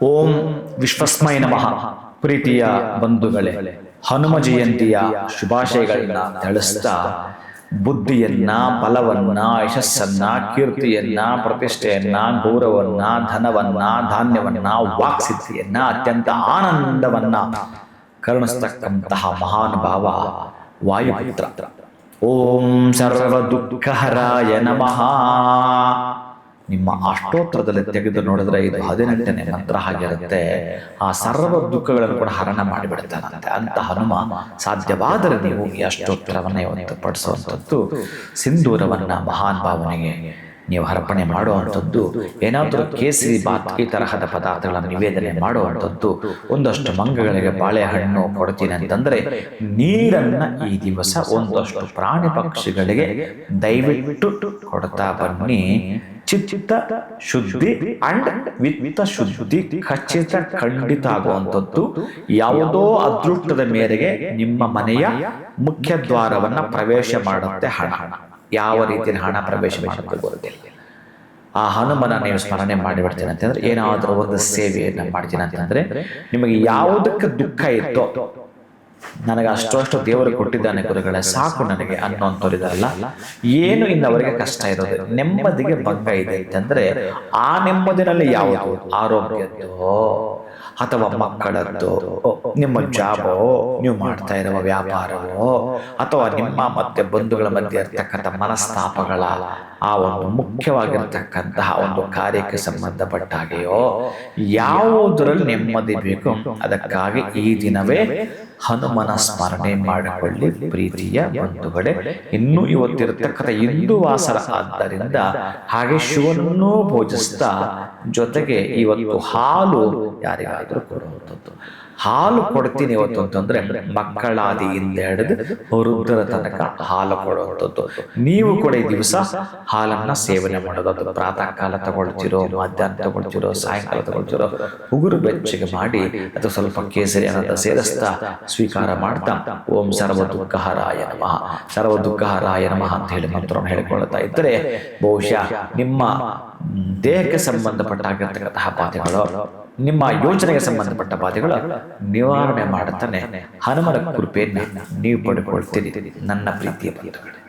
ಓಂ ವಿಶ್ವಸ್ಮೈ ನಮಃ. ಪ್ರೀತಿಯ ಬಂಧುಗಳೇ, ಹನುಮ ಜಯಂತಿಯ ಶುಭಾಶಯಗಳನ್ನ ತಿಳಿಸ್ತಾ ಬುದ್ಧಿಯನ್ನ, ಬಲವನ್ನ, ಯಶಸ್ಸನ್ನ, ಕೀರ್ತಿಯನ್ನ, ಪ್ರತಿಷ್ಠೆಯನ್ನ, ಗೌರವನ್ನ, ಧನವನ್ನ, ಧಾನ್ಯವನ್ನ, ವಾಕ್ಸಿದ್ಧಿಯನ್ನ, ಅತ್ಯಂತ ಆನಂದವನ್ನ ಕರುಣಿಸ್ತಕ್ಕಂತಹ ಮಹಾನುಭಾವ ವಾಯುಪುತ್ರ. ಓಂ ಸರ್ವ ದುಃಖಹರಾಯ ನಮಃ. ನಿಮ್ಮ ಅಷ್ಟೋತ್ತರದಲ್ಲಿ ತೆಗೆದು ನೋಡಿದ್ರೆ ಇದು 18ನೇ ಮಂತ್ರ ಆಗಿರುತ್ತೆ. ಆ ಸರ್ವ ದುಃಖಗಳನ್ನು ಕೂಡ ಹರಣ ಮಾಡಿಬಿಡ್ತಾನಂತೆ. ಅಂತ ಹನುಮ ಸಾಧ್ಯವಾದರೆ ನೀವು ಈ ಅಷ್ಟೋತ್ತರವನ್ನು ಇವತ್ತು ಪಡಿಸುವಂಥದ್ದು, ಸಿಂಧೂರವನ್ನ ಮಹಾನ್ ಭಾವನೆಗೆ ನೀವು ಅರ್ಪಣೆ ಮಾಡುವಂಥದ್ದು, ಏನಾದರೂ ಕೇಸರಿ ಬಾತ್ ಈ ತರಹದ ಪದಾರ್ಥಗಳನ್ನು ನಿವೇದನೆ ಮಾಡುವಂಥದ್ದು, ಒಂದಷ್ಟು ಮಂಗಗಳಿಗೆ ಬಾಳೆಹಣ್ಣು ಕೊಡ್ತೀನಿ ಅಂತಂದ್ರೆ ನೀರನ್ನ ಈ ದಿವಸ ಒಂದಷ್ಟು ಪ್ರಾಣಿ ಪಕ್ಷಿಗಳಿಗೆ ದಯವಿಟ್ಟು ಕೊಡ್ತಾ ಬನ್ನಿ. ಚಿತ್ತ ಶುದ್ಧಿ ಅಂಡ್ ವಿತ್ತ ಶುದ್ಧಿ ಖಂಡಿತ ಆಗುವಂಥದ್ದು. ಯಾವುದೋ ಅದೃಷ್ಟದ ಮೇರೆಗೆ ನಿಮ್ಮ ಮನೆಯ ಮುಖ್ಯ ದ್ವಾರವನ್ನ ಪ್ರವೇಶ ಮಾಡುತ್ತೆ ಹಣ. ಯಾವ ರೀತಿಯ ಹಣ ಪ್ರವೇಶ ಮಾಡುತ್ತೆ ಗೊತ್ತಿಲ್ಲ. ಆ ಹನುಮನ ನೀವು ಸ್ಮರಣೆ ಮಾಡಿಬಿಡ್ತೀನಿ ಅಂತಂದ್ರೆ, ಏನಾದರೂ ಒಂದು ಸೇವೆಯನ್ನ ಮಾಡ್ತೀನಿ ಅಂತಂದ್ರೆ, ನಿಮಗೆ ಯಾವುದಕ್ಕೆ ದುಃಖ ಇತ್ತೋ, ನನಗೆ ಅಷ್ಟು ದೇವರು ಕೊಟ್ಟಿದ್ದಾನೆ ಗುರುಗಳೇ, ಸಾಕು ನನಗೆ ಅನ್ನೋಂಥವ್ರಿದಲ್ಲ, ಏನು ಇನ್ನವರಿಗೆ ಕಷ್ಟ ಇರೋದು, ನೆಮ್ಮದಿಗೆ ಭಂಗ ಇದೆ ಅಂತಂದ್ರೆ, ಆ ನೆಮ್ಮದಿನಲ್ಲಿ ಯಾವುದು ಆರೋಗ್ಯದ್ದೋ ಅಥವಾ ಮಕ್ಕಳದ್ದು, ನಿಮ್ಮ ಜಾಬೋ, ನೀವು ಮಾಡ್ತಾ ಇರುವ ವ್ಯಾಪಾರವೋ, ಅಥವಾ ನಿಮ್ಮ ಮತ್ತೆ ಬಂಧುಗಳ ಮಧ್ಯೆ ಇರ್ತಕ್ಕಂಥ ಮನಸ್ತಾಪಗಳ ಆ ಒಂದು ಮುಖ್ಯವಾಗಿರ್ತಕ್ಕಂತಹ ಒಂದು ಕಾರ್ಯಕ್ಕೆ ಸಂಬಂಧಪಟ್ಟ ಹಾಗೆಯೋ ಯಾವುದರಲ್ಲಿ ನೆಮ್ಮದಿ ಬೇಕು, ಅದಕ್ಕಾಗಿ ಈ ದಿನವೇ ಹನುಮನ ಸ್ಮರಣೆ ಮಾಡಿಕೊಳ್ಳಿ ಪ್ರೀತಿಯ ಬಂಧುಗಳೇ. ಇನ್ನೂ ಇವತ್ತಿರತಕ್ಕಂಥ ಹಿಂದೂ ವಾಸರ ಆದ್ದರಿಂದ ಹಾಗೆ ಶಿವನನ್ನೂ ಪೂಜಿಸ್ತಾ ಜೊತೆಗೆ ಇವತ್ತು ಹಾಲು ಯಾರಿಗಾದರೂ ಕೊಡುವಂಥದ್ದು. ಹಾಲು ಕೊಡ್ತೀನಿ ಇವತ್ತು ಅಂತಂದ್ರೆ ಮಕ್ಕಳಾದಿಯಿಂದ ಹಿಡಿದು ವೃದ್ಧರ ತನಕ ಹಾಲು ಕೊಡುವಂಥದ್ದು. ನೀವು ಕೂಡ ಈ ದಿವಸ ಹಾಲನ್ನ ಸೇವನೆ ಮಾಡೋದು. ಅದು ಪ್ರಾತಃ ಕಾಲ ತಗೊಳ್ತಿರೋ, ಮಧ್ಯಾಹ್ನ ತಗೊಳ್ತಿರೋ, ಸಾಯಂಕಾಲ ತಗೊಳ್ತಿರೋ, ಉಗುರು ಬೆಚ್ಚಗೆ ಮಾಡಿ ಅದು ಸ್ವಲ್ಪ ಕೇಸರಿ ಅನ್ನೋದ ಸೇರಿಸ್ತಾ ಸ್ವೀಕಾರ ಮಾಡ್ತಾ ಓಂ ಸರ್ವ ದುಃಖಹರಾಯ ನಮಃ, ಸರ್ವ ದುಃಖಹರಾಯ ನಮಃ ಅಂತ ಹೇಳಿ ಮಂತ್ರವನ್ನು ಹೇಳಿಕೊಳ್ತಾ ಇದ್ದರೆ ಬಹುಶಃ ನಿಮ್ಮ ದೇಹಕ್ಕೆ ಸಂಬಂಧಪಟ್ಟಾಗಿರ್ತಕ್ಕಂತಹ ಬಾಧೆಗಳು, ನಿಮ್ಮ ಯೋಚನೆಗೆ ಸಂಬಂಧಪಟ್ಟ ಬಾಧೆಗಳು ನಿವಾರಣೆ ಮಾಡುತ್ತಾನೆ ಹನುಮನ ಕೃಪೆಯನ್ನು ನೀವು ಪಡೆದುಕೊಳ್ತೀರಿ ನನ್ನ ಪ್ರೀತಿಯ ಬಂಧುಗಳೇ.